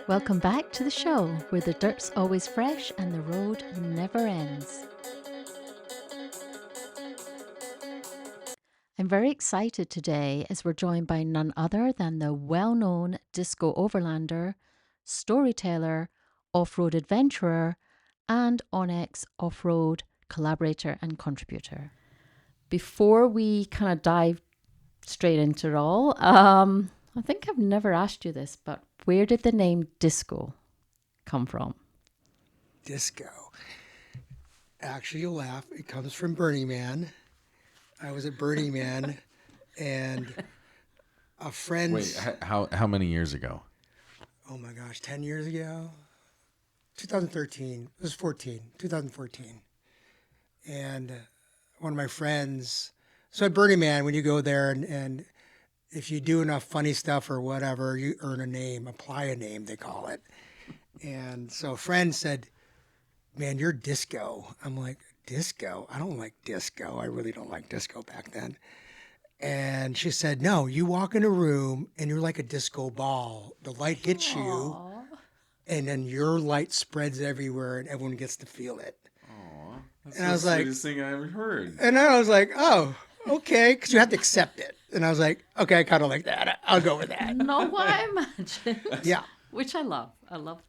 Welcome back to the show where the dirt's always fresh and the road never ends. I'm very excited today as we're joined by none other than the well-known disco overlander, storyteller, off-road adventurer, and Onyx off-road collaborator and contributor. Before we kind of dive straight into it all, I think I've never asked you this, but where did the name disco come from? Disco. Actually, you'll laugh. It comes from Burning Man. I was at Burning Man, and a friend. Wait, how many years ago? Oh my gosh, 10 years ago? 2013. It was 2014. And one of my friends. So at Burning Man, when you go there and if you do enough funny stuff or whatever, you earn a name, apply a name, they call it. And so a friend said, "Man, you're disco." I'm like, "Disco? I don't like disco. I really don't like disco back then." And she said, "No, you walk in a room and you're like a disco ball. The light hits you, and then your light spreads everywhere and everyone gets to feel it." Aw, that's And I was like, sweetest thing I ever heard. and I was like, "Oh, okay," because you have to accept it. And I was like, "Okay, I kind of like that. I'll go with that." Not what I imagined. Yeah. Which I love. I love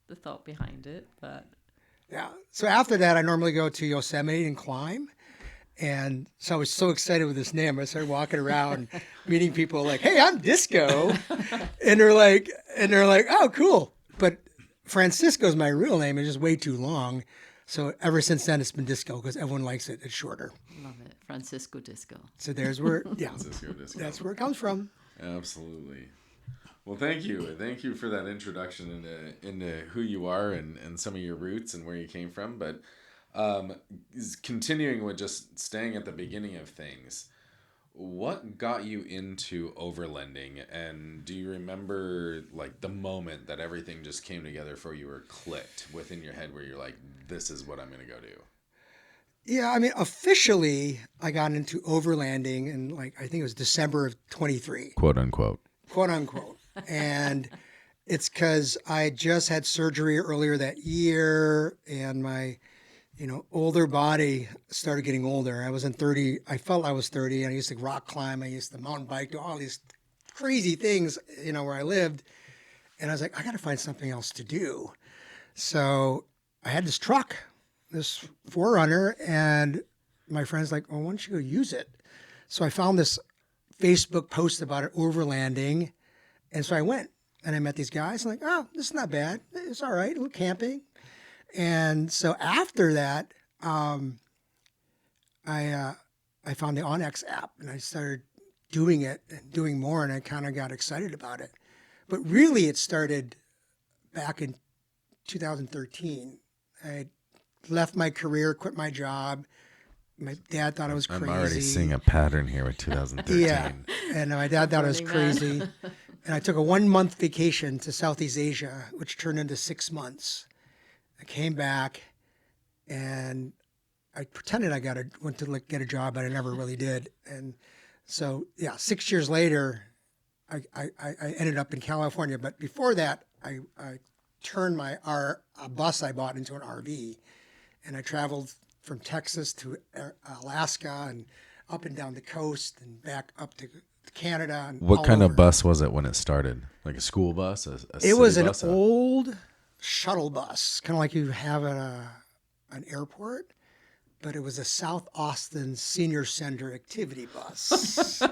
the thought behind it, but Yeah. So after that, I normally go to Yosemite and climb. And so I was so excited with this name. I started walking around, meeting people like, "Hey, I'm Disco," and they're like, "Oh, cool." But Francisco's my real name. It's just way too long. So ever since then, it's been Disco because everyone likes it. It's shorter. love it. Francisco Disco. So there's where, yeah, Francisco Disco. that's where it comes from. Absolutely. Well, thank you. Thank you for that introduction into who you are and some of your roots and where you came from. But continuing with just staying at the beginning of things, what got you into overlanding? And do you remember like the moment that everything just came together for you or clicked within your head where you're like, this is what I'm going to go do? Yeah, I mean, officially, I got into overlanding in I think it was December of 23. Quote unquote. Quote unquote. And it's because I just had surgery earlier that year and my, older body started getting older. I wasn't 30. I felt I was 30 and I used to rock climb. I used to mountain bike, do all these crazy things, where I lived. And I was like, I got to find something else to do. So I had this truck, this 4Runner, and my friend's like, "Well, why don't you go use it?" So I found this Facebook post about it, overlanding. And so I went and I met these guys. I'm like, "Oh, this is not bad. It's all right. A little camping." And so after that, I found the Onyx app and I started doing it and doing more. And I kind of got excited about it. But really, it started back in 2013. I left my career, quit my job. My dad thought I was crazy. I'm already seeing a pattern here with 2013. Yeah, and my dad thought I was crazy. And I took a 1-month vacation to Southeast Asia, which turned into 6 months. I came back, and I pretended I went to get a job, but I never really did. And so, 6 years later, I ended up in California. But before that, I turned a bus I bought into an RV, and I traveled from Texas to Alaska and up and down the coast and back up to Canada. And What all kind over. of bus was it when it started? Like a school bus? A It was city an bus? old shuttle bus, kind of like you have at an airport, but it was a South Austin Senior Center activity bus.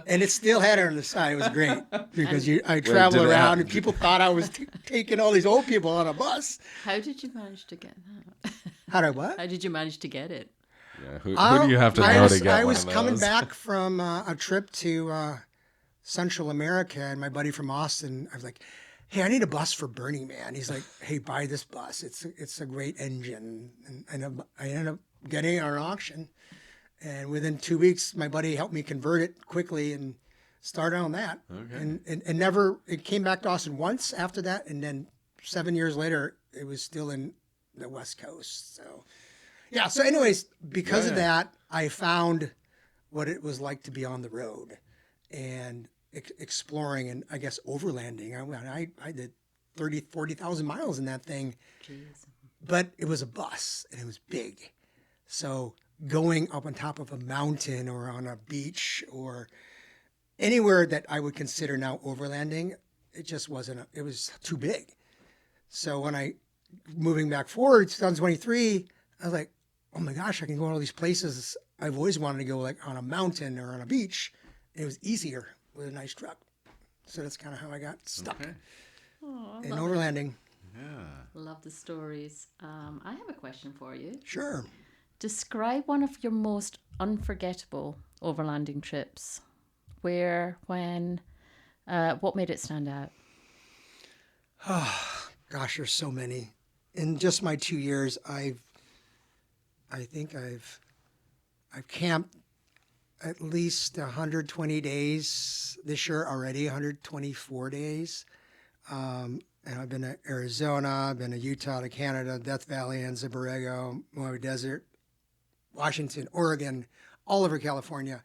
And it still had it on the side. It was great because I traveled did it around have- and people thought I was taking all these old people on a bus. How did you manage to get that? How did I what? How did you manage to get it? Yeah, who do you have to know to get I one was of those? coming back from a trip to Central America, and my buddy from Austin, I was like, "Hey, I need a bus for Burning Man." He's like, "Hey, buy this bus. It's a great engine." And I ended up getting it on an auction, and within 2 weeks, my buddy helped me convert it quickly and started on that. Okay. And never it came back to Austin once after that, and then 7 years later, it was still in the West Coast. So. Yeah. So, anyways, because of that, I found what it was like to be on the road, and exploring and I guess overlanding. I did 40,000 miles in that thing, Jeez. but it was a bus and it was big. So going up on top of a mountain or on a beach or anywhere that I would consider now overlanding, it just wasn't, it was too big. So when moving back forward, 2023, I was like, oh my gosh, I can go to all these places I've always wanted to go, like on a mountain or on a beach. And it was easier with a nice truck. So that's kind of how I got stuck in overlanding. Yeah. Love the stories. I have a question for you. Sure. Describe one of your most unforgettable overlanding trips. Where, when, what made it stand out? Gosh, there's so many. In just my 2 years, I think I've camped at least 120 days this year already, 124 days. And I've been to Arizona, I've been to Utah, to Canada, Death Valley, Anza Borrego, Mojave Desert, Washington, Oregon, all over California.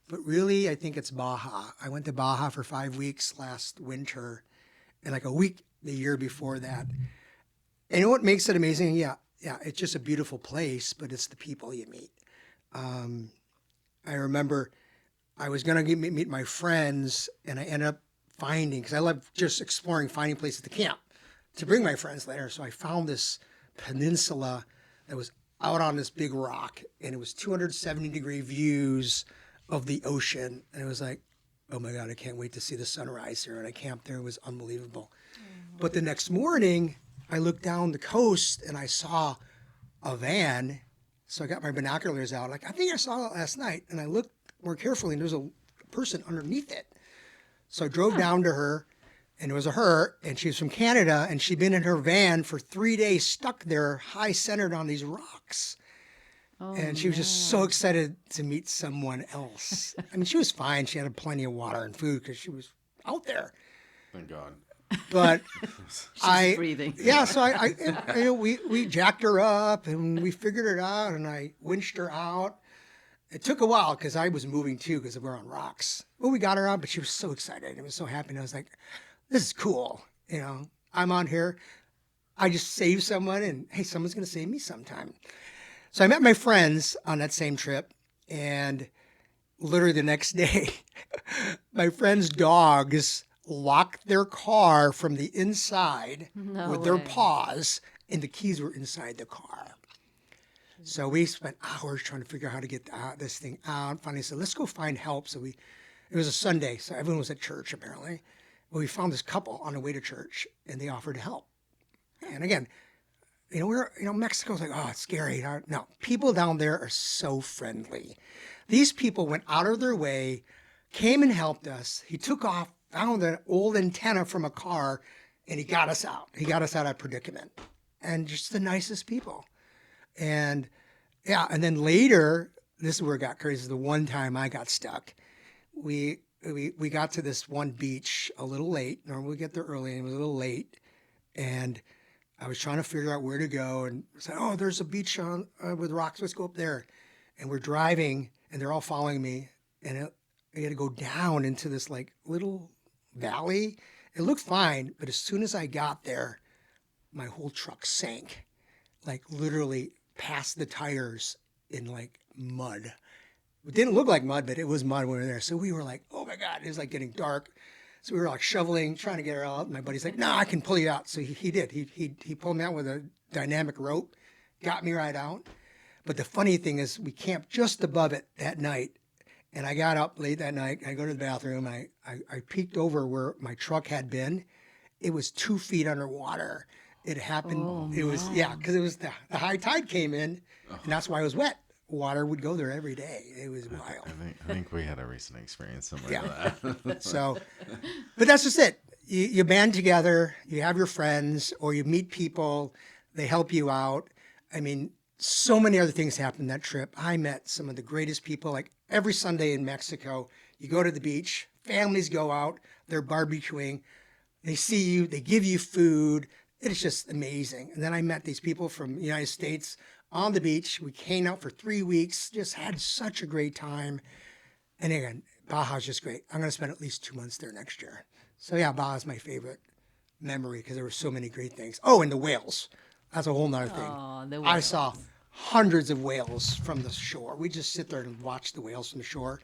But really, I think it's Baja. I went to Baja for 5 weeks last winter and like a week the year before that. And you know what makes it amazing? Yeah, it's just a beautiful place, but it's the people you meet. I remember I was going to meet my friends, and I ended up finding, because I love just exploring, finding places to camp to bring my friends later. So I found this peninsula that was out on this big rock, and it was 270-degree views of the ocean. And it was like, oh my God, I can't wait to see the sunrise here. And I camped there. It was unbelievable. But the next morning, I looked down the coast and I saw a van. So I got my binoculars out. Like, I think I saw it last night. And I looked more carefully and there was a person underneath it. So I drove down to her, and it was her, and she was from Canada, and she'd been in her van for 3 days, stuck there, high centered on these rocks. And she was just so excited to meet someone else. I mean, she was fine. She had plenty of water and food because she was out there. Thank God. But She's breathing. Yeah, so we jacked her up and we figured it out, and I winched her out. It took a while because I was moving too because we're on rocks. Well, we got her out, but she was so excited. I was so happy. And I was like, this is cool. You know, I'm on here. I just saved someone, and hey, someone's going to save me sometime. So I met my friends on that same trip, and literally the next day, my friends' dogs locked their car from the inside with their paws, and the keys were inside the car. So we spent hours trying to figure out how to get this thing out. Finally said, let's go find help. So it was a Sunday, so everyone was at church apparently. Well, we found this couple on the way to church, and they offered to help. And again, Mexico's like, oh, it's scary. No, people down there are so friendly. These people went out of their way, came and helped us. He took off, found an old antenna from a car, and he got us out. He got us out of that predicament. And just the nicest people. And yeah, and then later, this is where it got crazy. The one time I got stuck, we got to this one beach a little late. Normally we get there early, and it was a little late. And I was trying to figure out where to go, and said, "Oh, there's a beach on with rocks. Let's go up there." And we're driving, and they're all following me, and I had to go down into this like little valley. It looked fine, but as soon as I got there, my whole truck sank, like literally past the tires in like mud. It didn't look like mud, but it was mud when we were there. So we were like, "Oh my God!" It was like getting dark. So we were like shoveling, trying to get her out. My buddy's like, "No, I can pull you out." So he did. He pulled me out with a dynamic rope, got me right out. But the funny thing is, we camped just above it that night. And I got up late that night. I go to the bathroom. I peeked over where my truck had been. It was 2 feet underwater. It happened. Oh, it was, man. because it was the high tide came in, and that's why it was wet. Water would go there every day. It was wild. I think we had a recent experience similar to that. So, but that's just it. You band together, you have your friends, or you meet people, they help you out. I mean, so many other things happened that trip. I met some of the greatest people. Like every Sunday in Mexico, you go to the beach, families go out, they're barbecuing, they see you, they give you food. It's just amazing. And then I met these people from the United States on the beach. We came out for 3 weeks, just had such a great time. And again, Baja's just great. I'm going to spend at least 2 months there next year. So yeah, Baja's my favorite memory because there were so many great things. Oh, and the whales. That's a whole nother thing. Oh, the I whales. saw hundreds of whales from the shore. We just sit there and watch the whales from the shore.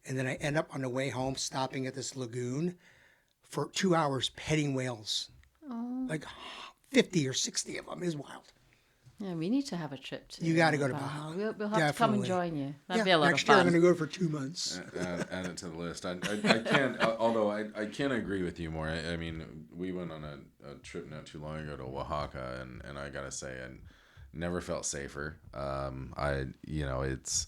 And then I end up on the way home stopping at this lagoon for 2 hours petting whales. Oh. Like 50 or 60 of them. Is wild. Yeah, we need to have a trip to. You got to go to Baja. Baja. We'll have to come and Definitely. join you. That'd Yeah, be a lot of next year I'm fun. going to go for 2 months. Add it to the list. I can't, although I can't agree with you more. I mean, we went on a trip not too long ago to Oaxaca, and I gotta say, I never felt safer. It's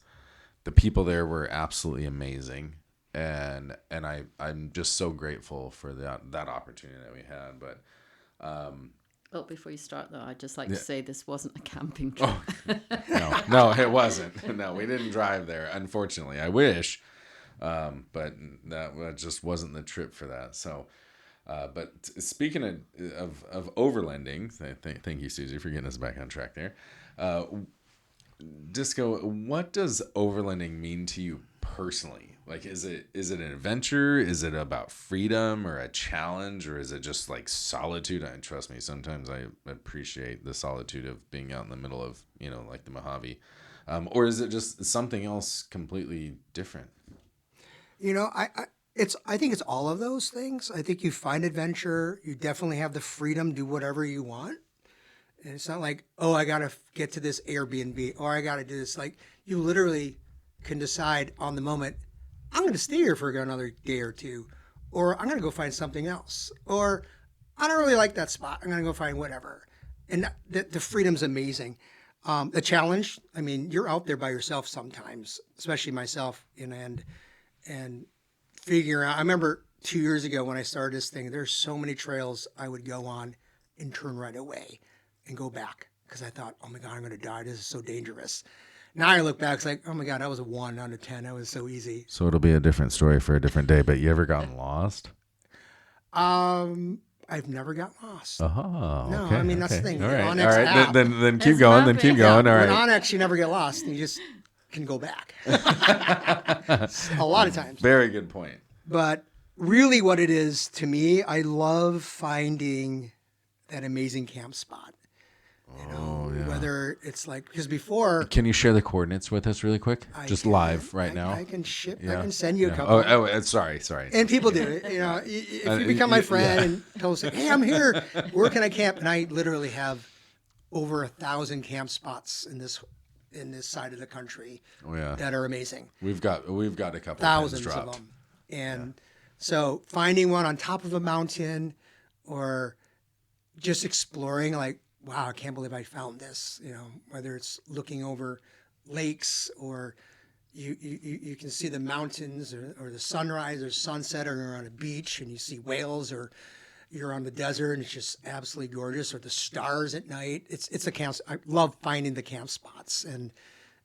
the people there were absolutely amazing, and I'm just so grateful for that opportunity that we had. But Oh, before you start though, I'd just like to say this wasn't a camping trip. no, it wasn't. No, we didn't drive there. Unfortunately, I wish, but that just wasn't the trip for that. So, but speaking of overlanding, thank you, Susie, for getting us back on track there. Disco, what does overlanding mean to you personally? Like, is it an adventure? Is it about freedom or a challenge, or is it just like solitude? And trust me, sometimes I appreciate the solitude of being out in the middle of, like the Mojave. Or is it just something else completely different? I think it's all of those things. I think you find adventure. You definitely have the freedom to do whatever you want. And it's not like, oh, I got to get to this Airbnb or I got to do this. Like, you literally can decide on the moment, I'm going to stay here for another day or two, or I'm going to go find something else, or I don't really like that spot. I'm going to go find whatever. And the freedom's amazing. The challenge, I mean, you're out there by yourself sometimes, especially myself, and figuring out. I remember 2 years ago when I started this thing, there's so many trails I would go on and turn right away and go back because I thought, oh my God, I'm going to die. This is so dangerous. Now I look back, it's like, oh my God, that was a 1 out of 10. That was so easy. So it'll be a different story for a different day, but you ever gotten lost? I've never got lost. Oh, No, okay, I mean, that's the okay. thing. All right, Onyx all right. app. Then keep It's going. an Then app, keep yeah. going. All With right. Onyx, you never get lost. You just can go back. A lot of times. Very good point. But really what it is to me, I love finding that amazing camp spot. Whether it's like, because before. Can you share the coordinates with us really quick? Just live right now. I can ship. Yeah. I can send you a couple. Sorry. And people do it. If you become my friend and tell us, like, hey, I'm here. Where can I camp? And I literally have over 1,000 camp spots in this side of the country that are amazing. We've got a couple Thousands pins of dropped. them. And so finding one on top of a mountain or just exploring, like, wow, I can't believe I found this, whether it's looking over lakes or you can see the mountains or the sunrise or sunset, or you're on a beach and you see whales, or you're on the desert and it's just absolutely gorgeous, or the stars at night. It's a camp. I love finding the camp spots and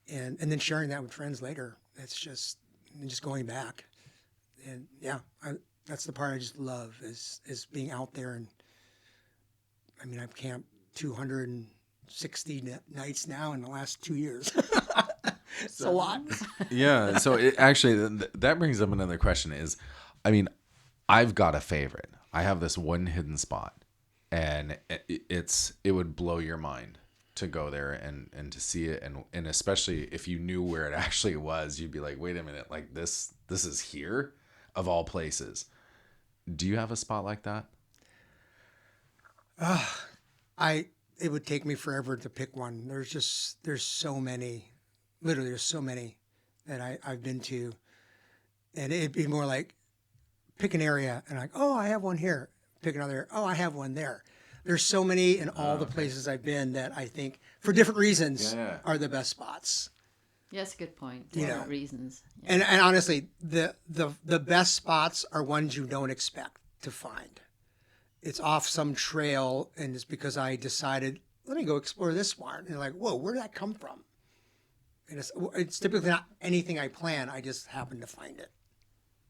then sharing that with friends later. It's just going back. And yeah, that's the part I just love is being out there. And I mean, I've camped 260 nights now in the last 2 years. It's a lot. Yeah. So that brings up another question is, I mean, I've got a favorite. I have this one hidden spot, and it would blow your mind to go there and to see it. And especially if you knew where it actually was, you'd be like, wait a minute, like this is here of all places. Do you have a spot like that? It would take me forever to pick one. There's so many, literally there's so many that I've been to, and it'd be more like pick an area and like, oh, I have one here. Pick another. Oh, I have one there. There's so many in all the places I've been that I think for different reasons are the best spots. Yeah, that's a good point. Different reasons. Yeah. And honestly, the best spots are ones you don't expect to find. It's off some trail, and it's because I decided, let me go explore this one. And you're like, whoa, where did that come from? And it's typically not anything I plan. I just happen to find it.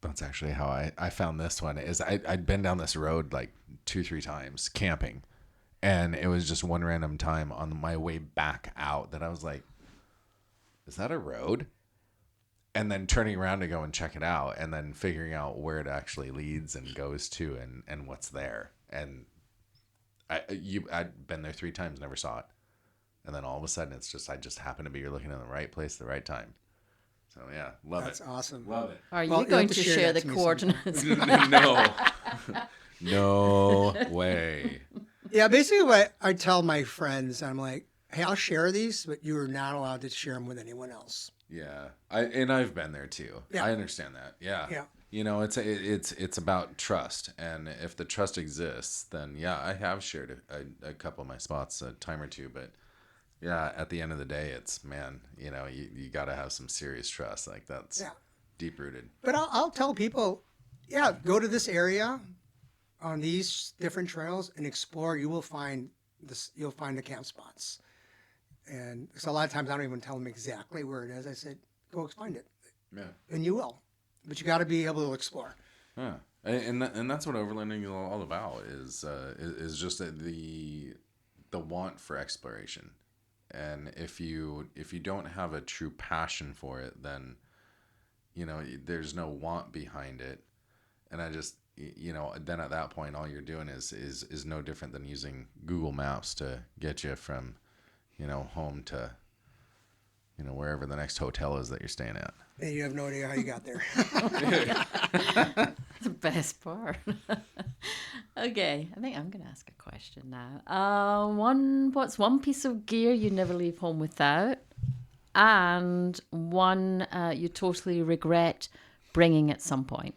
That's actually how I found this one. Is I'd been down this road like 2-3 times camping, and it was just one random time on my way back out that I was like, is that a road? and then turning around to go and check it out, and then figuring out where it actually leads and goes to, and what's there. And I'd been there 3 times, never saw it. And then all of a sudden, it's just, I just happened to be looking in the right place at the right time. So yeah, love That's it. awesome. Love it. Are Well, you you'll going have to to share share that the to me sometime. coordinates? No way. Yeah, basically what I tell my friends, I'm like, hey, I'll share these, but you are not allowed to share them with anyone else. Yeah, I've been there too. Yeah. I understand that. Yeah. Yeah. You know, it's about trust, and if the trust exists, then yeah, I have shared a couple of my spots a time or two, but yeah, at the end of the day, it's, man, you know, you got to have some serious trust. Like, that's deep rooted. But I'll tell people, yeah, go to this area on these different trails and explore. You will find this. You'll find the camp spots. And so a lot of times I don't even tell them exactly where it is. I said, go find it. Yeah. And you will. But you got to be able to explore. Yeah. And that's what overlanding is all about, is just the want for exploration. And if you don't have a true passion for it, then, you know, there's no want behind it. And I just, you know, then at that point, all you're doing is no different than using Google Maps to get you from, you know, home to, you know, wherever the next hotel is that you're staying at. And you have no idea how you got there. The best part. Okay, I think I'm going to ask a question now. What's one piece of gear you never leave home without, and one you totally regret bringing at some point?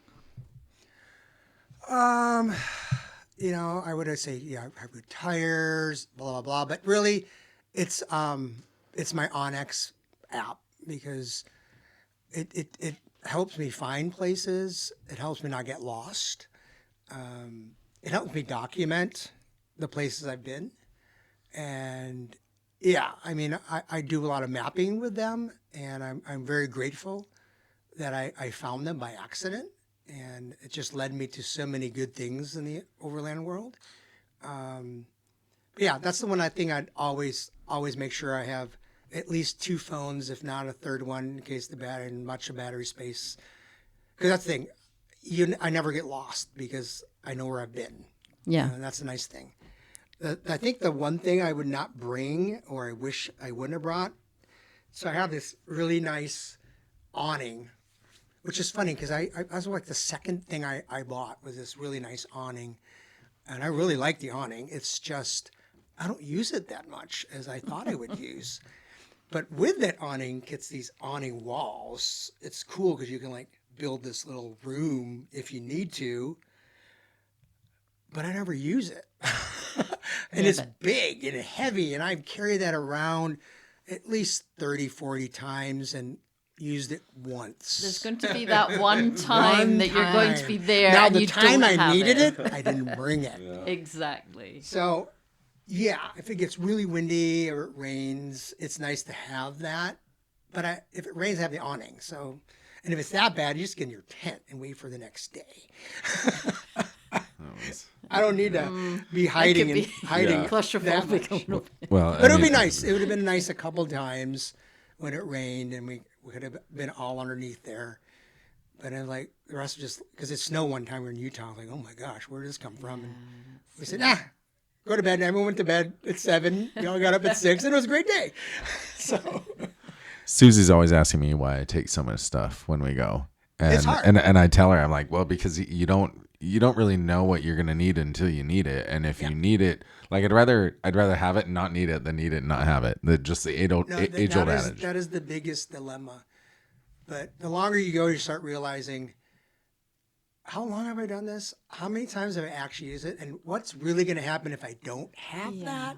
You know, I would say, yeah, I have good tires, blah, blah, blah. But really, it's my Onyx app, because it helps me find places. It helps me not get lost. It helps me document the places I've been. And yeah, I mean, I do a lot of mapping with them, and I'm very grateful that I found them by accident. And it just led me to so many good things in the overland world. Yeah, that's the one I think I'd always make sure I have at least 2 phones, if not a third one, in case the battery, much of battery space. Because that's the thing, I never get lost because I know where I've been. Yeah. And that's a nice thing. I think the one thing I would not bring, or I wish I wouldn't have brought, so I have this really nice awning, which is funny because I was like the second thing I bought was this really nice awning. And I really like the awning. It's just, I don't use it that much as I thought I would use. But with that awning, gets these awning walls. It's cool because you can like build this little room if you need to. But I never use it. And it's big and heavy. And I've carried that around at least 30, 40 times and used it once. There's going to be that one time that you're going to be there. Now, and the you time don't I have needed it, I didn't bring it. Exactly. So, yeah, if it gets really windy or it rains, it's nice to have that. But if it rains, I have the awning. So, and if it's that bad, you just get in your tent and wait for the next day. I don't need to be hiding and hiding. Yeah. Claustrophobic a little bit. Well, But it would be nice. It would have been nice a couple times when it rained and we could have been all underneath there. But then, like, the rest of just, because it snowed one time we were in Utah, like, oh my gosh, where did this come from? And we said, go to bed. And everyone went to bed at 7. We all got up at 6, and it was a great day. So Susie's always asking me why I take so much stuff when we go. And, It's hard. And I tell her, I'm like, well, because you don't really know what you're gonna need until you need it. And if you need it, like I'd rather have it and not need it than need it and not have it. Just the age old adage. That is the biggest dilemma. But the longer you go, you start realizing, how long have I done this? How many times have I actually used it? And what's really going to happen if I don't have that?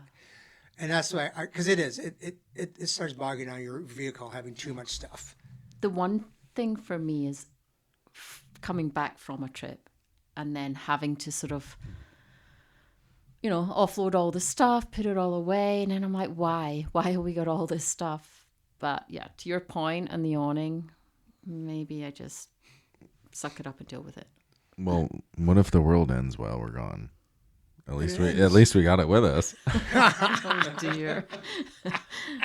And that's why, because it starts bogging down your vehicle, having too much stuff. The one thing for me is coming back from a trip and then having to sort of, you know, offload all the stuff, put it all away. And then I'm like, why? Why have we got all this stuff? But yeah, to your point and the awning, maybe I just suck it up and deal with it. Well, what if the world ends while we're gone? At least we got it with us. Oh dear.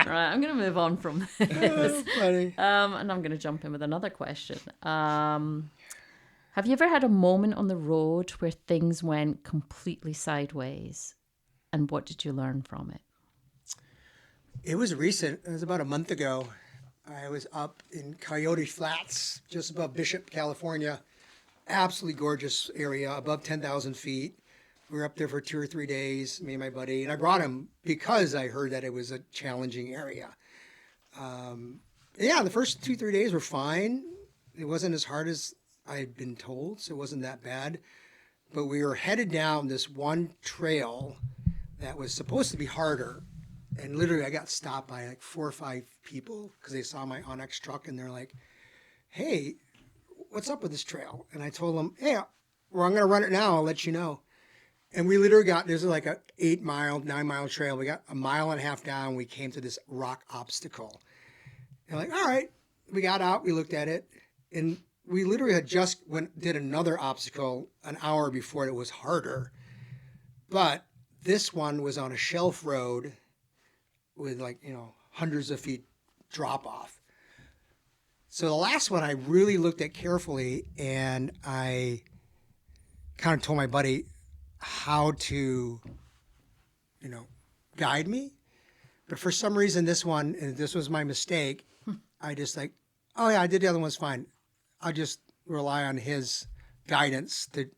Right, I'm going to move on from this. Oh, funny. And I'm going to jump in with another question. Have you ever had a moment on the road where things went completely sideways? And what did you learn from it? It was recent. It was about a month ago. I was up in Coyote Flats, just above Bishop, California. Absolutely gorgeous area, above 10,000 feet. We were up there for 2 or 3 days, me and my buddy. And I brought him because I heard that it was a challenging area. The first 2-3 days were fine. It wasn't as hard as I'd been told, so it wasn't that bad. But we were headed down this one trail that was supposed to be harder. And literally I got stopped by like 4 or 5 people because they saw my Onyx truck and they're like, hey, what's up with this trail? And I told them, hey, well, I'm going to run it now. I'll let you know. And we literally there's like a 9-mile trail. We got a mile and a half down. We came to this rock obstacle. And like, all right, we got out, we looked at it. And we literally had just did another obstacle an hour before it was harder. But this one was on a shelf road with hundreds of feet drop off. So the last one I really looked at carefully and I kind of told my buddy how to, guide me. But for some reason this one, and this was my mistake, I just like, oh yeah, I did the other one's fine. I'll just rely on his guidance to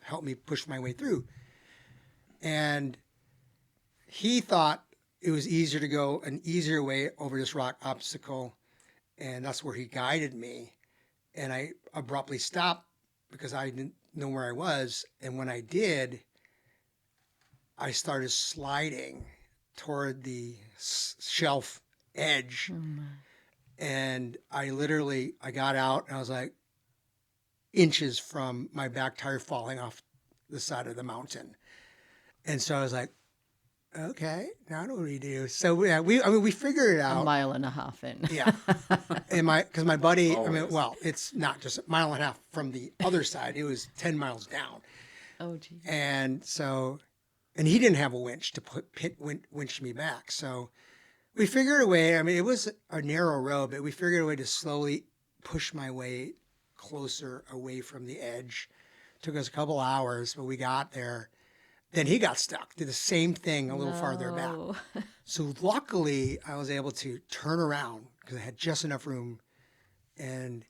help me push my way through. And he thought it was easier to go an easier way over this rock obstacle. And that's where he guided me. And I abruptly stopped because I didn't know where I was. And when I did, I started sliding toward the shelf edge. And I got out and I was like inches from my back tire falling off the side of the mountain. And so I was like, okay, now what do we do? So yeah, we figured it out. A mile and a half in. Yeah. And because my buddy, Always. it's not just a mile and a half from the other side. It was 10 miles down. Oh, geez. And he didn't have a winch to winch me back. So we figured a way. I mean, it was a narrow road, but we figured a way to slowly push my way closer away from the edge. Took us a couple hours, but we got there. Then he got stuck, did the same thing a little farther back. So luckily, I was able to turn around because I had just enough room. And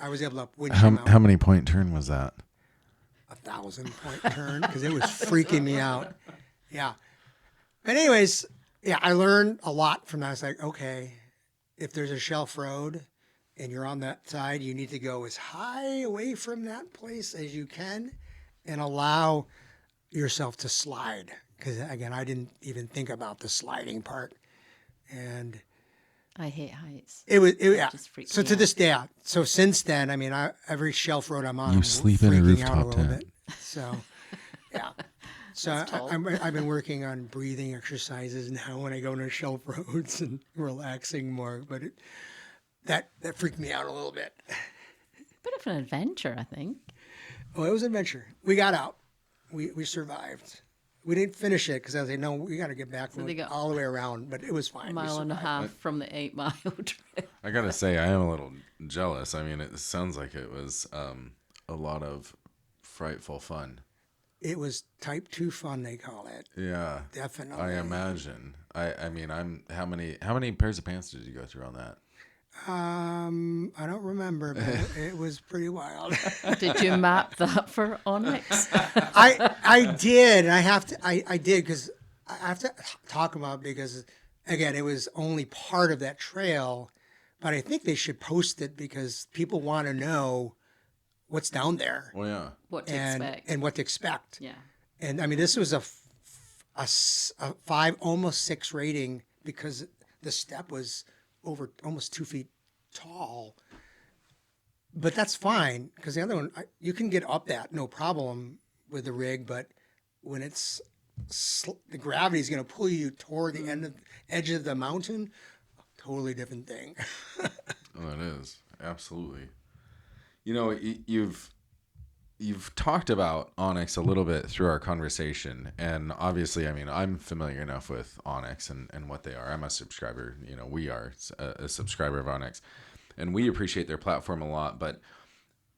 I was able to winch him out. How many point turn was that? 1,000-point turn because it was freaking me out. Yeah. But anyways, yeah, I learned a lot from that. I was like, okay, if there's a shelf road and you're on that side, you need to go as high away from that place as you can and allow yourself to slide. Because again, I didn't even think about the sliding part. And I hate heights. yeah. Just freaks So me to out. this day, so since then, I mean, every shelf road I'm on, You I'm sleep in a freaking out rooftop little tent. bit. So, yeah. So That's tall. I've been working on breathing exercises now when I go to shelf roads and relaxing more. But that freaked me out a little bit. Bit of an adventure, I think. Oh, it was an adventure. We got out. We survived. We didn't finish it because I was like, no, we got to get back they got all the way around. But it was fine. A We mile and a survived. half from the 8-mile trip. I gotta say, I am a little jealous. I mean, it sounds like it was a lot of frightful fun. It was type 2 fun, they call it. Yeah, Definitely. I imagine. I mean, how many pairs of pants did you go through on that? I don't remember, but it was pretty wild. Did you map that for Onyx? I did. I did because I have to talk about it because again, it was only part of that trail, but I think they should post it because people want to know what's down there Well, yeah. What to and expect? what to expect. Yeah. And I mean, this was a 5, almost 6 rating because the step was over almost 2 feet tall. But that's fine because the other one, you can get up that no problem with the rig, but when it's the gravity is going to pull you toward the edge of the mountain, totally different thing. Oh, it is absolutely. You know, You've talked about Onyx a little bit through our conversation, and obviously, I mean, I'm familiar enough with Onyx and what they are. I'm a subscriber. We are a subscriber of Onyx, and we appreciate their platform a lot. But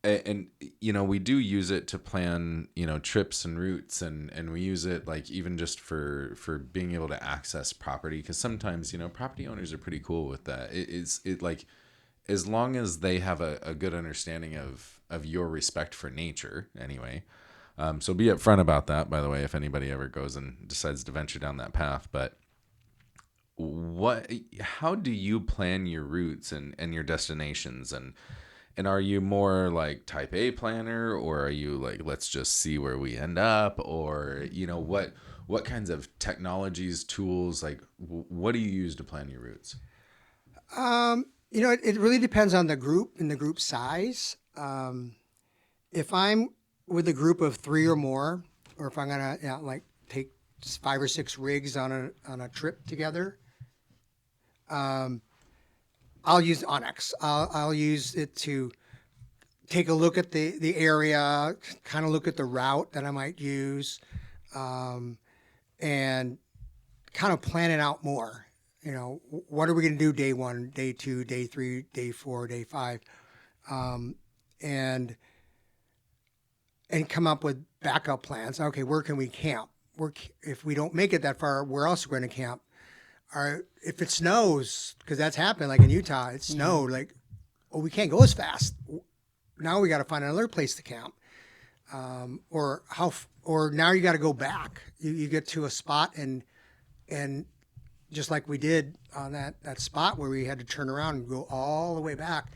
and we do use it to plan trips and routes, and we use it like even just for being able to access property, because sometimes property owners are pretty cool with that. It like, as long as they have a good understanding of your respect for nature anyway. So be upfront about that, by the way, if anybody ever goes and decides to venture down that path. But how do you plan your routes and your destinations, and are you more like type A planner, or are you like, let's just see where we end up, or what kinds of technologies, tools, like what do you use to plan your routes? It really depends on the group and the group size. If I'm with a group of 3 or more, or if I'm gonna take 5 or 6 rigs on a trip together, I'll use Onyx. I'll use it to take a look at the area, kind of look at the route that I might use, and kind of plan it out more. What are we going to do day 1, day 2, day 3, day 4, day 5, and come up with backup plans. Okay, where can we camp? If we don't make it that far, where else are we going to camp? Or if it snows, because that's happened, like in Utah, it snowed. Like, we can't go as fast. Now we got to find another place to camp. Or now you got to go back. You get to a spot and just like we did on that spot where we had to turn around and go all the way back.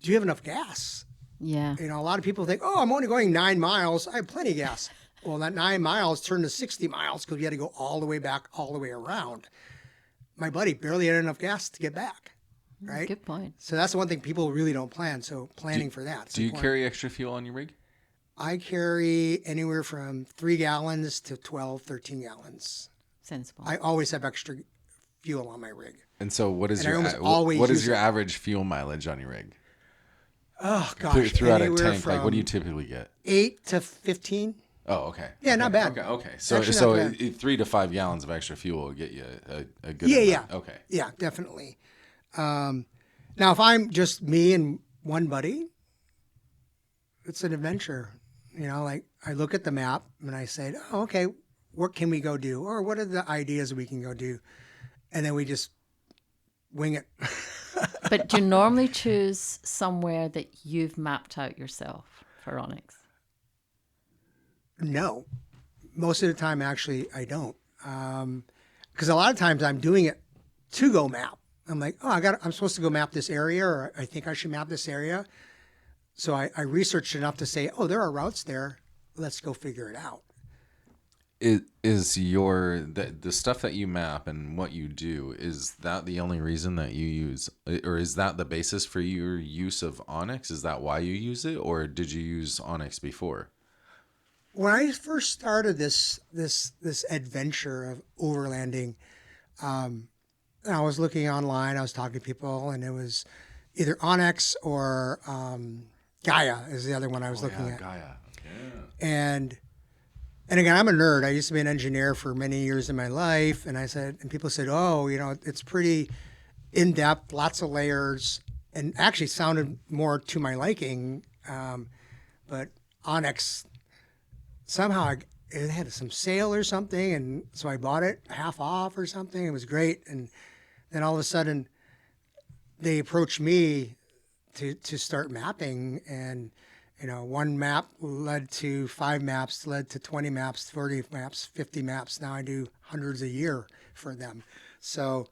Do you have enough gas? Yeah. A lot of people think, oh, I'm only going 9 miles. I have plenty of gas. Well, that 9 miles turned to 60 miles because we had to go all the way back, all the way around. My buddy barely had enough gas to get back, right? Good point. So that's the one thing people really don't plan. So planning for that. Do you carry extra fuel on your rig? I carry anywhere from 3 gallons to 12, 13 gallons. Sensible. I always have extra fuel on my rig. And so what is your average fuel mileage on your rig? Oh, gosh. Throughout a tank, like what do you typically get? 8 to 15. Oh, okay. Yeah, not bad. Okay. So 3 to 5 gallons of extra fuel will get you a good amount. Yeah. Okay. Yeah, definitely. Now, if I'm just me and one buddy, it's an adventure. Like I look at the map and I say, oh, okay, what can we go do? Or what are the ideas we can go do? And then we just wing it. But do you normally choose somewhere that you've mapped out yourself for Onyx? No, most of the time, actually, I don't. Because a lot of times I'm doing it to go map. I'm like, oh, I'm supposed to go map this area, or I think I should map this area. So I researched enough to say, oh, there are routes there. Let's go figure it out. Is the stuff that you map and what you do, is that the only reason that you use, or is that the basis for your use of Onyx? Is that why you use it, or did you use Onyx before? When I first started this adventure of overlanding, I was looking online. I was talking to people, and it was either Onyx or Gaia is the other one I was looking at. Gaia. Yeah. And again, I'm a nerd. I used to be an engineer for many years in my life, and people said, "Oh, it's pretty in depth, lots of layers," and actually sounded more to my liking. But Onyx, somehow it had some sale or something, and so I bought it half off or something. It was great, and then all of a sudden, they approached me to start mapping, and one map led to 5 maps, led to 20 maps, 40 maps, 50 maps. Now I do hundreds a year for them. So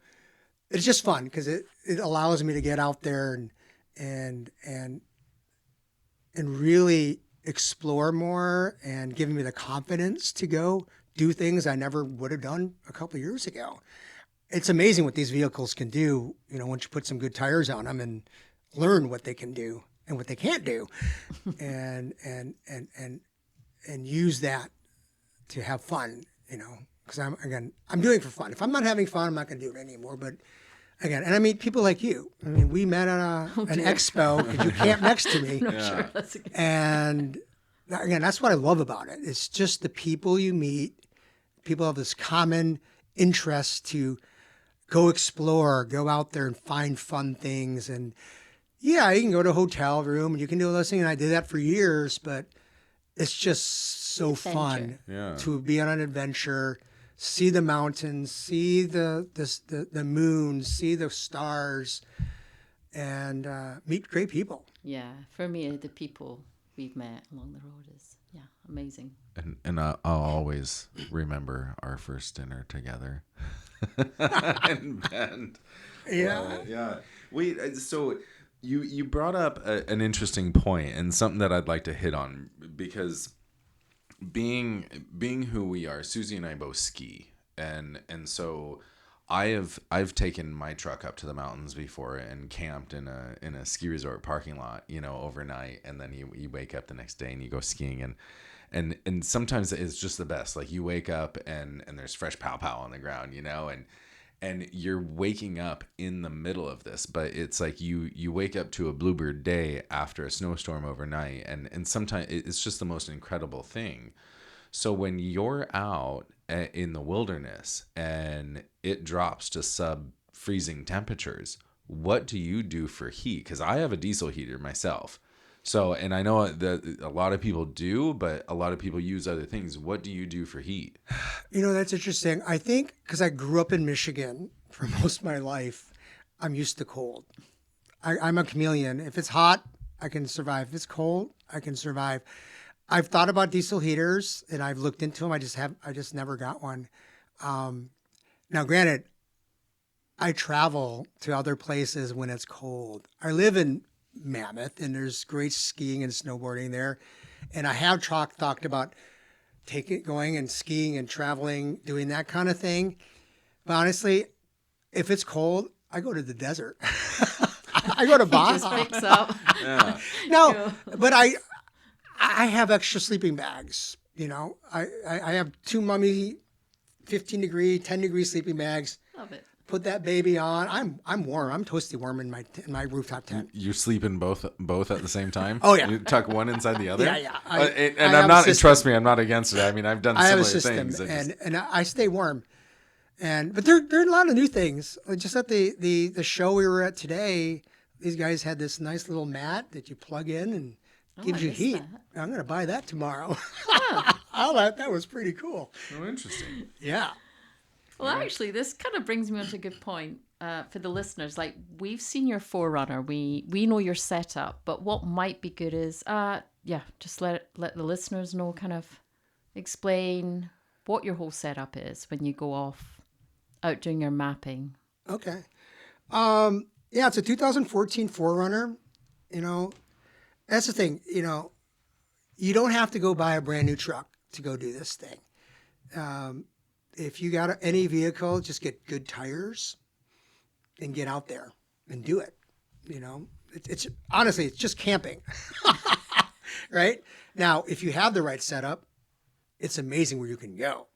it's just fun because it allows me to get out there and really explore more, and giving me the confidence to go do things I never would have done a couple of years ago. It's amazing what these vehicles can do, once you put some good tires on them and learn what they can do and what they can't do, and use that to have fun, because I'm doing it for fun. If I'm not having fun, I'm not going to do it anymore. But again, and I meet people like you. I mean, we met on an expo because you camped next to me. No, sure. That's and again, that's what I love about it. It's just the people you meet. People have this common interest to go explore, go out there and find fun things. And yeah, you can go to a hotel room and you can do all those things. And I did that for years, but it's just so fun to be on an adventure, see the mountains, see the moon, see the stars, and meet great people. Yeah, for me, the people we've met along the road is amazing. And I'll always remember our first dinner together in Bend. Yeah. So you brought up an interesting point and something that I'd like to hit on, because being who we are, Susie and I both ski, and so I've taken my truck up to the mountains before and camped in a ski resort parking lot, overnight, and then you wake up the next day and you go skiing, and sometimes it's just the best. Like, you wake up and there's fresh pow on the ground, and you're waking up in the middle of this, but it's like you wake up to a bluebird day after a snowstorm overnight, and sometimes it's just the most incredible thing. So when you're out in the wilderness and it drops to sub-freezing temperatures, what do you do for heat? Because I have a diesel heater myself. So, and I know that a lot of people do, but a lot of people use other things. What do you do for heat? That's interesting. I think because I grew up in Michigan for most of my life, I'm used to cold. I'm a chameleon. If it's hot, I can survive. If it's cold, I can survive. I've thought about diesel heaters and I've looked into them. I just never got one. Now, granted, I travel to other places when it's cold. I live in Mammoth and there's great skiing and snowboarding there. And I have talked about going and skiing and traveling, doing that kind of thing. But honestly, if it's cold, I go to the desert. I go to Baja. Just picks up. Yeah. No, but I have extra sleeping bags. I have two Mummy 15 degree, 10 degree sleeping bags. Love it. Put that baby on. I'm warm. I'm toasty warm in my rooftop tent. You sleep in both at the same time? Oh, yeah. You tuck one inside the other? Yeah. I'm not. Trust me, I'm not against it. I mean, I've done similar things. And I stay warm. But there are a lot of new things. Just at the show we were at today, these guys had this nice little mat that you plug in and gives you heat. That. I'm going to buy that tomorrow. That was pretty cool. Oh, interesting. Yeah. Well, actually, this kind of brings me on to a good point for the listeners. Like, we've seen your Forerunner. We know your setup, but what might be good is, just let the listeners know, kind of explain what your whole setup is when you go off out doing your mapping. Okay. It's a 2014 Forerunner. That's the thing. You don't have to go buy a brand new truck to go do this thing. If you got any vehicle, just get good tires and get out there and do it. It's honestly, it's just camping, right? Now, if you have the right setup, it's amazing where you can go.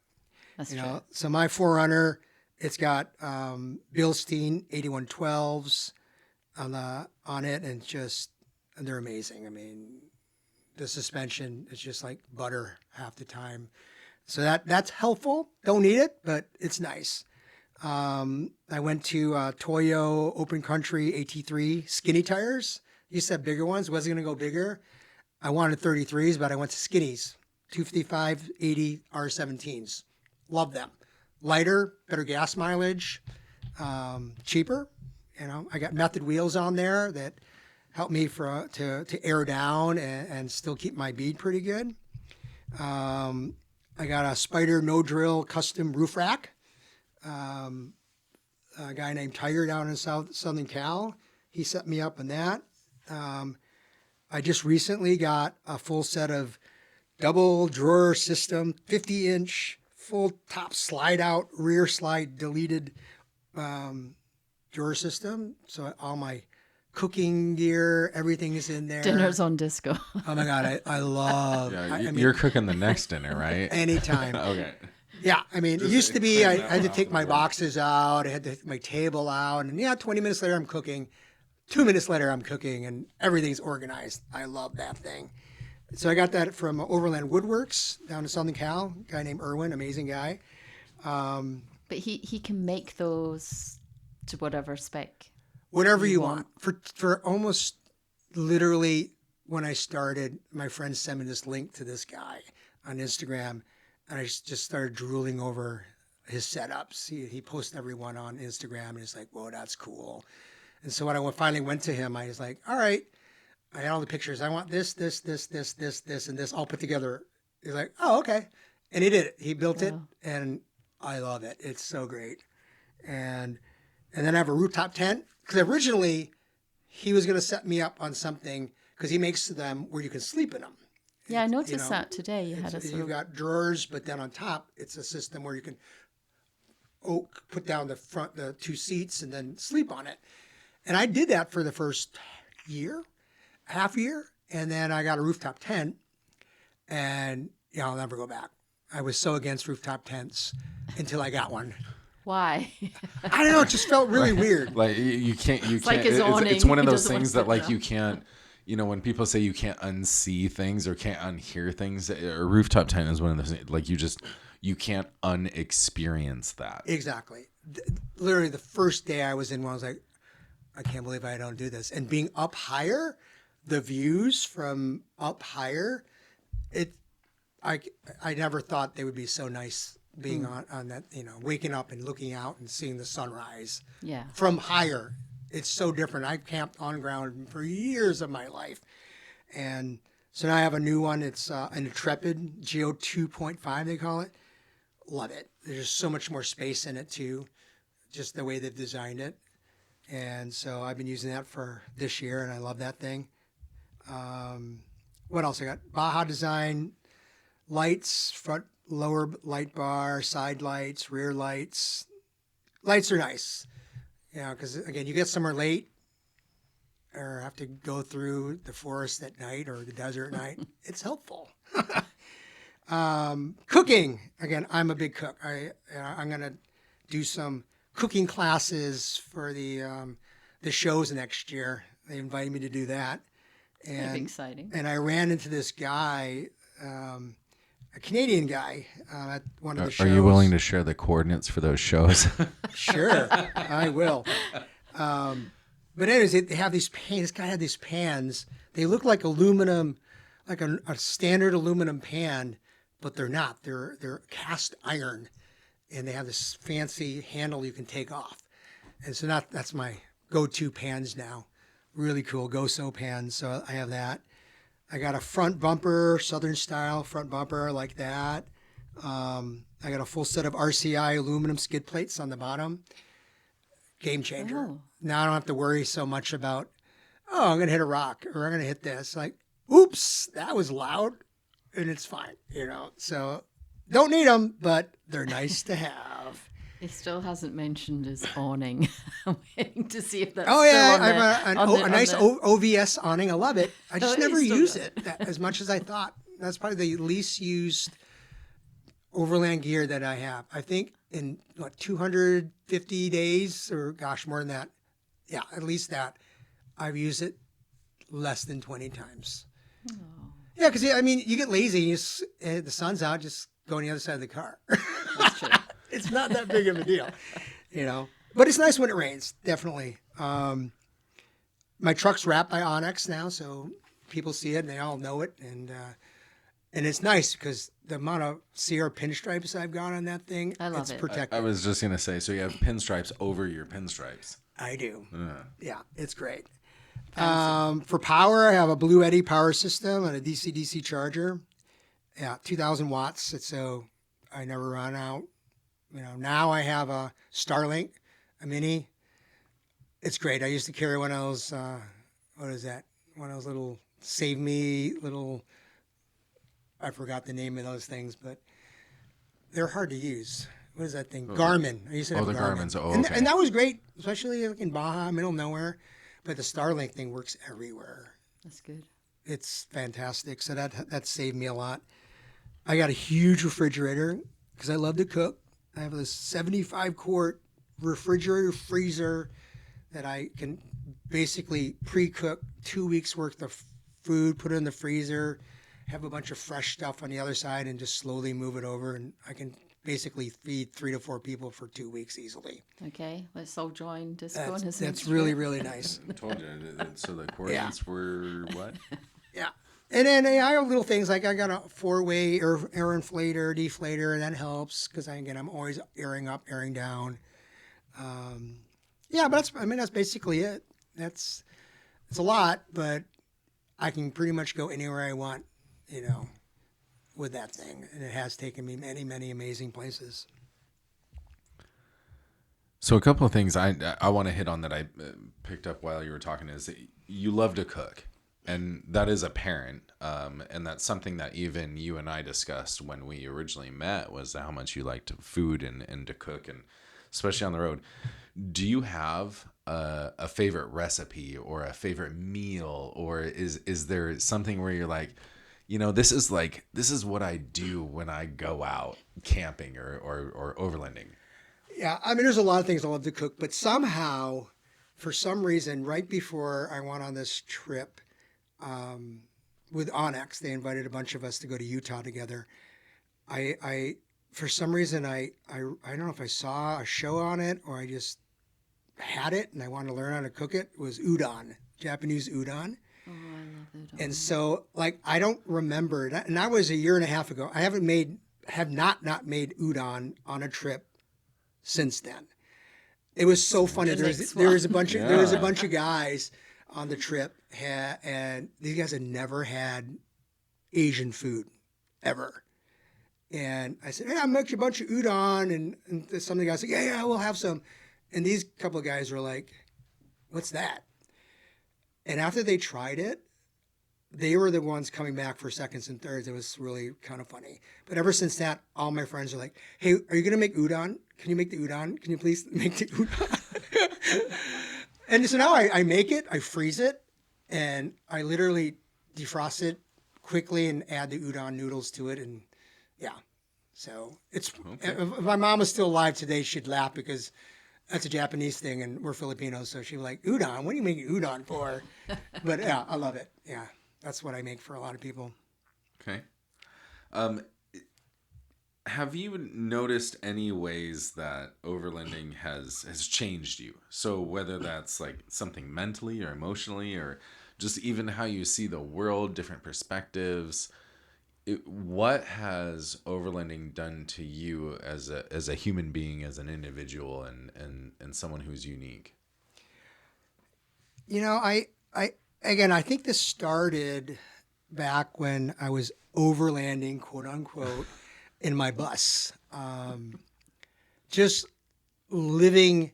That's true. So my Forerunner, it's got Bilstein 8112s on it, and they're amazing. I mean, the suspension is just like butter half the time. So that's helpful. Don't need it, but it's nice. I went to Toyo Open Country AT3 skinny tires. Used to have bigger ones. Wasn't going to go bigger. I wanted 33s, but I went to skinnies. 255, 80 R17s. Love them. Lighter, better gas mileage, cheaper. I got method wheels on there that help me to air down and still keep my bead pretty good. I got a Spider no drill custom roof rack. A guy named Tiger down in Southern Cal, he set me up on that. I just recently got a full set of double drawer system, 50-inch full top slide out, rear slide deleted drawer system. So all my cooking gear, everything is in there. Dinner's on disco. Oh my God, I love. Yeah, you're cooking the next dinner, right? Anytime. Okay. Yeah, I mean, it used to be I had to take my boxes out, I had to take my table out, and 20 minutes later I'm cooking. 2 minutes later I'm cooking, and everything's organized. I love that thing. So I got that from Overland Woodworks down in Southern Cal. A guy named Erwin, amazing guy. But he can make those to whatever spec. Whatever you want. For almost literally when I started, my friend sent me this link to this guy on Instagram, and I just started drooling over his setups. He posts everyone on Instagram, and it's like, whoa, that's cool. And so when I finally went to him, I was like, all right, I had all the pictures. I want this, and this all put together. He's like, oh, okay. And he did it. He built it, and I love it. It's so great. And then I have a rooftop tent, because originally he was going to set me up on something, because he makes them where you can sleep in them. Yeah, I noticed that today. You had a You've got drawers, but then on top, it's a system where you can put down the two seats, and then sleep on it. And I did that for the first half year, and then I got a rooftop tent, and I'll never go back. I was so against rooftop tents until I got one. Why? I don't know. It just felt really weird. Like you can't. Like his awning. It's one of He those doesn't want things to that sit like down. you can't. When people say you can't unsee things or can't unhear things, a rooftop tent is one of those things. Like you can't unexperience that. Exactly. Literally, the first day I was in one, I was like, I can't believe I don't do this. And being up higher, the views from up higher, I never thought they would be so nice being on that, waking up and looking out and seeing the sunrise. Yeah. From higher. It's so different. I've camped on ground for years of my life. And so now I have a new one. It's an Intrepid Geo 2.5, they call it. Love it. There's just so much more space in it too, just the way they've designed it. And so I've been using that for this year, and I love that thing. What else I got? Baja Design lights, front, lower light bar, side lights, rear lights. Lights are nice, because again, you get somewhere late or have to go through the forest at night or the desert at night. It's helpful. Cooking. Again, I'm a big cook. I'm going to do some cooking classes for the shows next year. They invited me to do that. That'd be exciting. And I ran into this guy, a Canadian guy, at one of the shows. Are you willing to share the coordinates for those shows? Sure, I will. But anyways, they have these pans. This guy had these pans. They look like aluminum, like a standard aluminum pan, but they're not. They're cast iron, and they have this fancy handle you can take off. And so that's my go-to pans now. Really cool Goso pans. So I have that. I got a front bumper, Southern style front bumper like that. I got a full set of RCI aluminum skid plates on the bottom. Game changer. Oh. Now I don't have to worry so much about, I'm going to hit a rock or I'm going to hit this. Like, oops, that was loud, and it's fine, So don't need them, but they're nice to have. He still hasn't mentioned his awning. I'm waiting to see if that's Oh yeah, still I have a nice OVS awning. I love it. I just never use it as much as I thought. That's probably the least used overland gear that I have. I think in 250 days, or gosh, more than that. Yeah, at least that. I've used it less than 20 times. Oh. Yeah, because you get lazy. The sun's out, just go on the other side of the car. That's true. It's not that big of a deal, But it's nice when it rains, definitely. My truck's wrapped by Onyx now, so people see it and they all know it, and it's nice because the amount of Sierra pinstripes I've got on that thing, it's protected. I was just gonna say, so you have pinstripes over your pinstripes. I do. Yeah, it's great. For power, I have a Blue Eddy power system and a DC-DC charger. Yeah, 2,000 watts, so I never run out. Now I have a Starlink, a mini. It's great. I used to carry one of those, what is that? One of those little Save Me little, I forgot the name of those things, but they're hard to use. What is that thing? Garmin. I used to have the Garmin. Garmin's. Oh, okay. And that was great, especially in Baja, middle of nowhere. But the Starlink thing works everywhere. That's good. It's fantastic. So that saved me a lot. I got a huge refrigerator because I love to cook. I have a 75-quart refrigerator freezer that I can basically pre-cook 2 weeks worth of food, put it in the freezer, have a bunch of fresh stuff on the other side and just slowly move it over. And I can basically feed 3 to 4 people for 2 weeks easily. Okay, let's all join Disco on his That's Instagram. really, really nice. I told you. So the coordinates were what? Yeah. And then I have little things like I got a 4-way air inflator, deflator, and that helps because I'm always airing up, airing down. Yeah, but that's basically it. It's a lot, but I can pretty much go anywhere I want, with that thing. And it has taken me many, many amazing places. So a couple of things I want to hit on that I picked up while you were talking is that you love to cook. And that is apparent. And that's something that even you and I discussed when we originally met was how much you liked food and to cook, and especially on the road. Do you have a favorite recipe or a favorite meal, or is there something where you're like, this is what I do when I go out camping or overlanding? Yeah, there's a lot of things I love to cook, but somehow, for some reason, right before I went on this trip, with Onyx, they invited a bunch of us to go to Utah together. I for some reason, I don't know if I saw a show on it or I just had it and I wanted to learn how to cook it. It was udon, Japanese udon. Oh, I love udon. And so, I don't remember that. And that was a year and a half ago. I have not made udon on a trip since then. It was so funny. There was a bunch of guys on the trip, and these guys had never had Asian food ever. And I said, hey, I'll make you a bunch of udon. And some of the guys said, yeah, we'll have some. And these couple of guys were like, what's that? And after they tried it, they were the ones coming back for seconds and thirds. It was really kind of funny. But ever since that, all my friends are like, hey, are you going to make udon? Can you make the udon? Can you please make the udon? And so now I make it, I freeze it, and I literally defrost it quickly and add the udon noodles to it. And yeah, so it's, okay. If my mom was still alive today, she'd laugh because that's a Japanese thing and we're Filipinos. So she'd be like, udon, what are you making udon for? But yeah, I love it. Yeah, that's what I make for a lot of people. Okay. Have you noticed any ways that overlanding has changed you? So whether that's like something mentally or emotionally, or just even how you see the world, different perspectives, what has overlanding done to you as a human being, as an individual, and someone who's unique? I think this started back when I was overlanding, quote unquote, in my bus. Just living,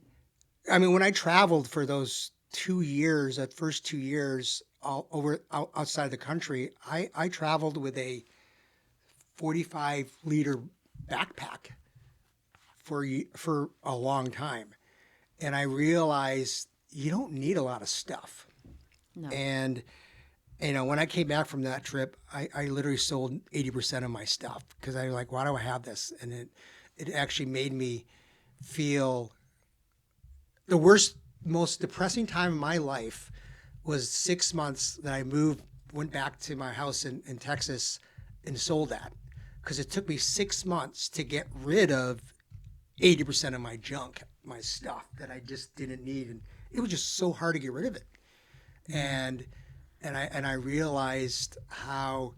when I traveled for those 2 years, that first 2 years outside the country, I traveled with a 45-liter backpack for a long time. And I realized you don't need a lot of stuff. No. And when I came back from that trip, I literally sold 80% of my stuff because I was like, why do I have this? And it actually made me feel the worst, most depressing time of my life was 6 months that I went back to my house in Texas and sold that because it took me 6 months to get rid of 80% of my junk, my stuff that I just didn't need. And it was just so hard to get rid of it. And I realized how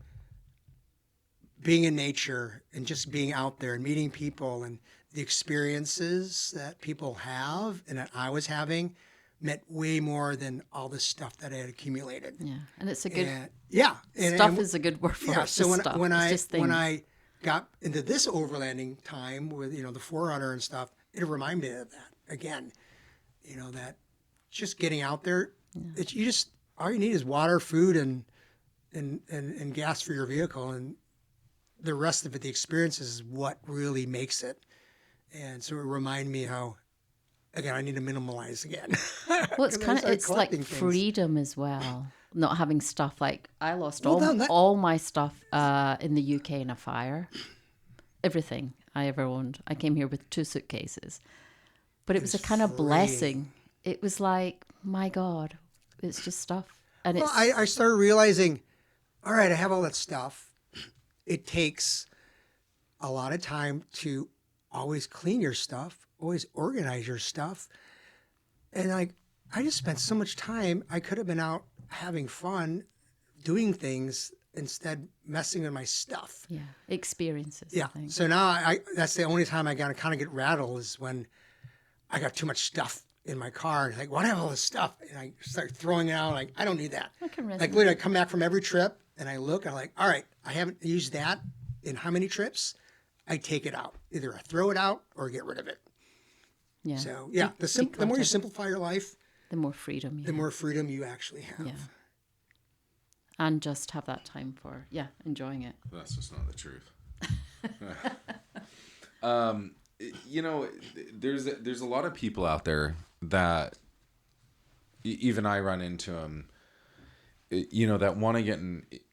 being in nature and just being out there and meeting people and the experiences that people have and that I was having meant way more than all the stuff that I had accumulated. Yeah, and it's a good stuff is a good word for it. So when I got into this overlanding time with the Forerunner and stuff, it reminded me of that again. That just getting out there, all you need is water, food, and gas for your vehicle, and the rest of it, the experience, is what really makes it. And so it reminded me how, again, I need to minimalize again. Well, it's like things. Freedom as well. Not having stuff like I lost all my stuff in the UK in a fire. Everything I ever owned. I came here with 2 suitcases, but it was a kind of blessing. It was like, my God, it's just stuff. And I started realizing, all right, I have all that stuff. it takes a lot of time to always clean your stuff, always organize your stuff. And I just spent so much time. I could have been out having fun, doing things instead messing with my stuff. Yeah. Experiences. Yeah. I think. So now that's the only time I got to kind of get rattled is when I got too much stuff in my car. And like, what have all this stuff? And I start throwing it out. Like, I don't need that. I can Like, resonate. literally, I come back from every trip and I look, and I'm like, all right, I haven't used that in how many trips? I take it out. Either I throw it out or get rid of it. Yeah. So, yeah, the more you simplify your life, the more freedom you the have. more freedom you actually have. Yeah. And just have that time for, enjoying it. That's just not the truth. You know, there's a lot of people out there that even I run into them, you know, that want to get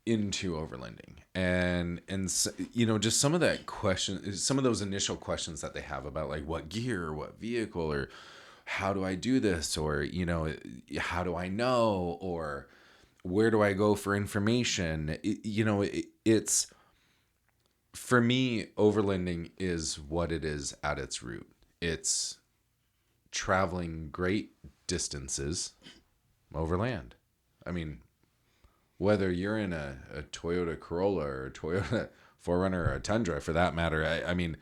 into overlanding and you know, just some of that question, some of those initial questions that they have about like what gear or what vehicle or how do I do this, or, you know, how do I know, or where do I go for information? You know, it's, for me, overlanding is what it is at its root. It's traveling great distances overland. I mean, whether you're in a Toyota Corolla or a Toyota 4Runner or a Tundra for that matter, I mean,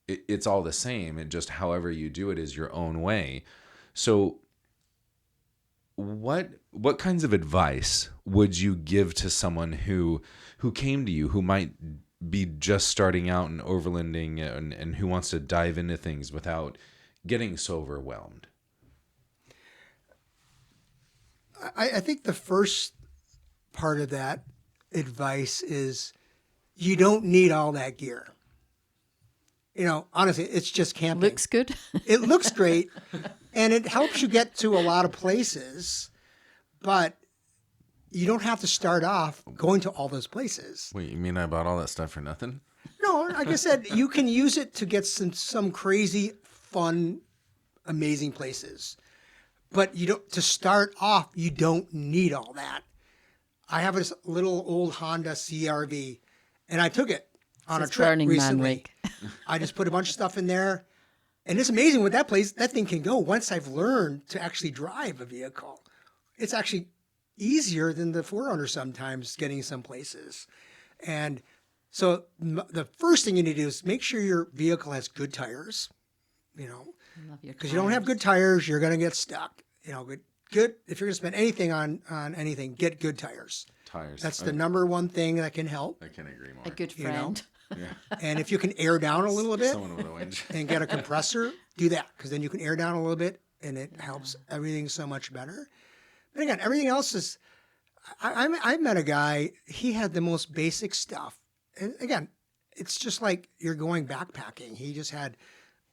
it's all the same. And just however you do it is your own way. So what kinds of advice would you give to someone who came to you, who might be just starting out in overlanding and who wants to dive into things without getting so overwhelmed? I think the first part of that advice is you don't need all that gear. You know, honestly, it's just camping. Looks good. It looks great, and it helps you get to a lot of places, but you don't have to start off going to all those places. Wait, you mean I bought all that stuff for nothing? No, like I said, you can use it to get some crazy, fun, amazing places. But you don't. To start off, you don't need all that. I have this little old Honda CRV, and I took it on a trip Burning Man recently. rig. I just put a bunch of stuff in there, and it's amazing what that thing can go. Once I've learned to actually drive a vehicle, it's actually easier than the 4Runner sometimes getting some places. And so the first thing you need to do is make sure your vehicle has good tires. You know, because you don't have good tires, you're going to get stuck. You know, good. If you're going to spend anything on anything, get good tires. Tires. That's the number one thing that can help. I can agree more. A good You know? friend. Yeah. And if you can air down a little bit Someone with a winch. and get a compressor, do that, because then you can air down a little bit and it helps everything so much better. But again, everything else is. I met a guy. He had the most basic stuff, and again, it's just like you're going backpacking. He just had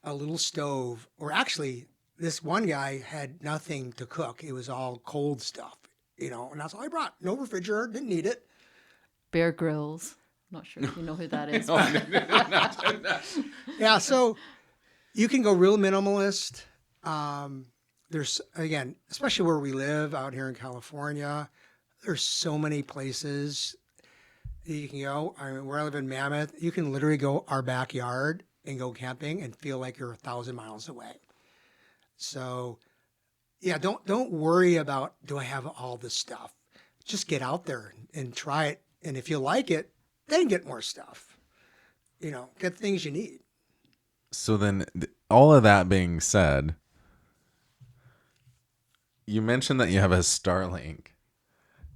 a little stove, or actually, this one guy had nothing to cook. It was all cold stuff, you know, and that's all I brought. No refrigerator, didn't need it. Bear Grylls. Not sure if you know who that is. Yeah, so you can go real minimalist. There's, again, especially where we live out here in California, there's so many places you can go. I mean, where I live in Mammoth, you can literally go our backyard and go camping and feel like you're 1,000 miles away. So, yeah, don't worry about, do I have all this stuff? Just get out there and try it. And if you like it, then get more stuff. You know, get things you need. So then, all of that being said, you mentioned that you have a Starlink,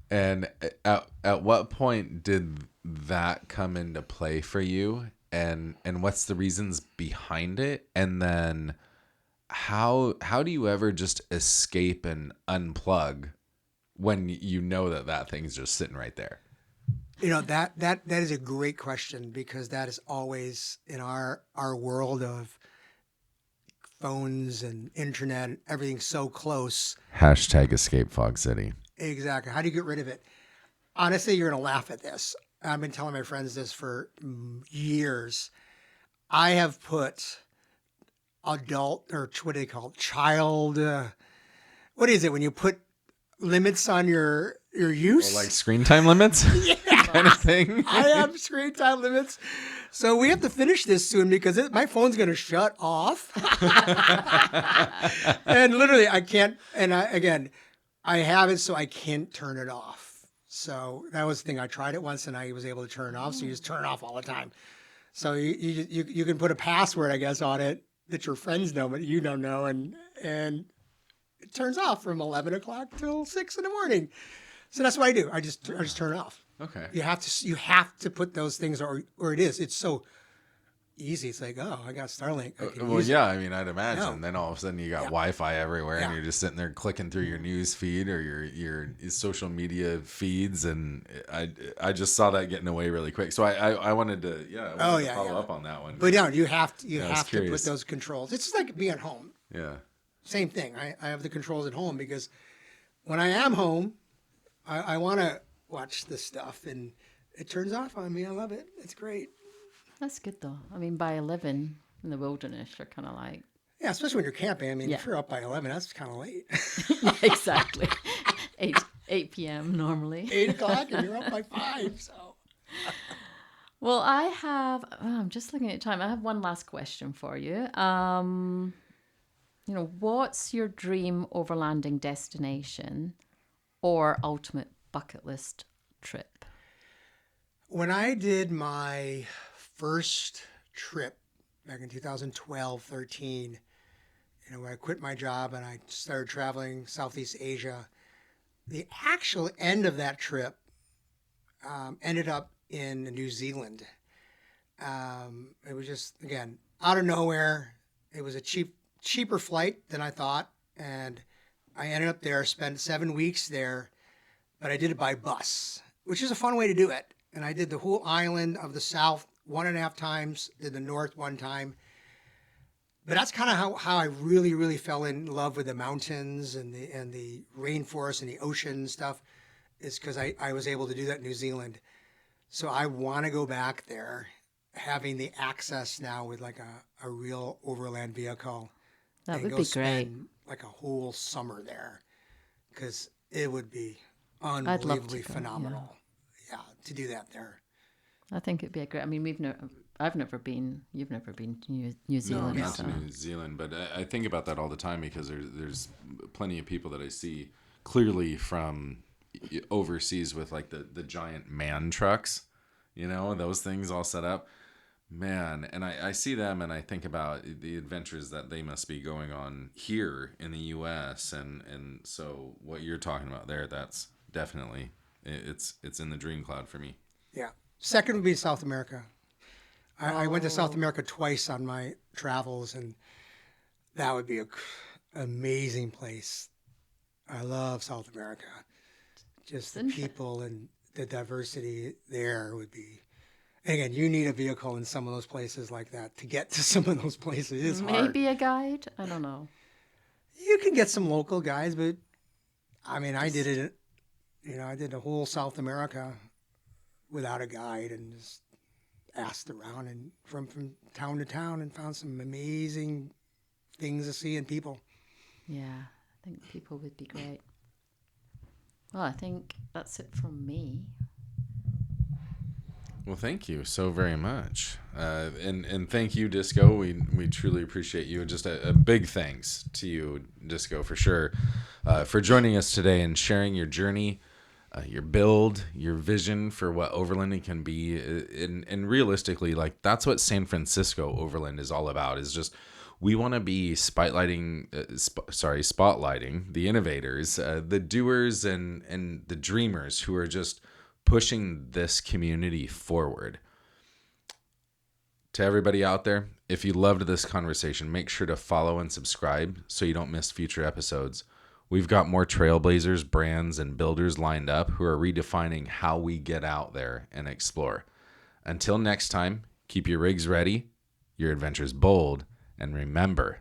and at what point did that come into play for you, and what's the reasons behind it, and then how do you ever just escape and unplug when you know that thing's just sitting right there? You know, that is a great question, because that is always in our world of phones and internet and everything's so close. Hashtag escape Fog City. Exactly. How do you get rid of it? Honestly, you're going to laugh at this. I've been telling my friends this for years. I have put adult, or what do they call it? Child, what is it when you put limits on your use? Like screen time limits? Yeah. kind of thing? I have screen time limits. So we have to finish this soon because my phone's going to shut off. And literally I can't, and I have it so I can't turn it off. So that was the thing. I tried it once and I was able to turn it off. So you just turn it off all the time. So you can put a password, I guess, on it that your friends know, but you don't know. And it turns off from 11 o'clock till 6 in the morning. So that's what I do. I just turn it off. Okay. You have to put those things, or it is. It's so easy. It's like, oh, I got Starlink. I can Well, use it. yeah, I mean, I'd imagine. No. Then all of a sudden you got Yeah. Wi-Fi everywhere, and Yeah. you're just sitting there clicking through your news feed or your social media feeds, and I just saw that getting away really quick. So I wanted to follow up on that one. But no, you have to I was put curious. those controls. It's just like being home. Yeah. Same thing. I have the controls at home because when I am home, I want to watch this stuff, and it turns off on me. I love it. It's great. That's good though. I mean, by 11 in the wilderness, you're kind of like, Yeah, especially when you're camping. I mean, Yeah. if you're up by 11, that's kind of late. yeah, exactly. 8 p.m. normally. 8 o'clock and you're up by 5. So Well, I'm just looking at time. I have one last question for you. What's your dream overlanding destination or ultimate bucket list trip? when I did my first trip back in 2012, 13, when I quit my job and I started traveling Southeast Asia, the actual end of that trip ended up in New Zealand. It was just, again, out of nowhere. It was a cheaper flight than I thought. And I ended up there, spent 7 weeks there, but I did it by bus, which is a fun way to do it. And I did the whole island of the South 1.5 times, did the North 1 time. But that's kind of how I really, really fell in love with the mountains and the rainforest and the ocean stuff, is because I was able to do that in New Zealand. So I want to go back there, having the access now with like a real overland vehicle. That and would go be great. spend like a whole summer there, because it would be love to unbelievably go, phenomenal. Yeah, to do that there. I think it'd be a great. I mean, I've never been. You've never been to New No, Zealand. not so. to New Zealand, but I think about that all the time because there's plenty of people that I see clearly from overseas with like the giant man trucks, those things all set up. Man, and I see them and I think about the adventures that they must be going on here in the U.S. and so what you're talking about there, that's definitely, it's in the dream cloud for me. Yeah. Second would be South America. I went to South America twice on my travels, and that would be an amazing place. I love South America. Just the people and the diversity there would be. And again, you need a vehicle in some of those places like that to get to some of those places. It's hard. Maybe a guide. I don't know. You can get some local guys, but I mean, I did it. I did the whole South America without a guide and just asked around and from town to town and found some amazing things to see and people. Yeah, I think people would be great. Well, I think that's it from me. Well, thank you so very much. And thank you, Disco. We truly appreciate you. Just a big thanks to you, Disco, for sure, for joining us today and sharing your journey, your build, your vision for what overlanding can be. And realistically, like that's what San Francisco Overland is all about, is just we want to be spotlighting the innovators, the doers and the dreamers who are just pushing this community forward. To everybody out there, if you loved this conversation, make sure to follow and subscribe so you don't miss future episodes. We've got more trailblazers, brands, and builders lined up who are redefining how we get out there and explore. Until next time, keep your rigs ready, your adventures bold, and remember,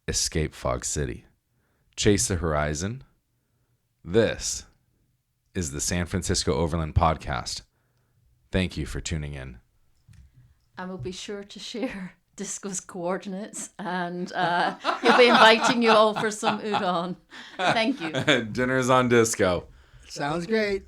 escape Fog City. Chase the horizon. This is the San Francisco Overland Podcast. Thank you for tuning in. And we'll be sure to share Disco's coordinates, and he'll be inviting you all for some udon. Thank you. Dinner's on Disco. Sounds great.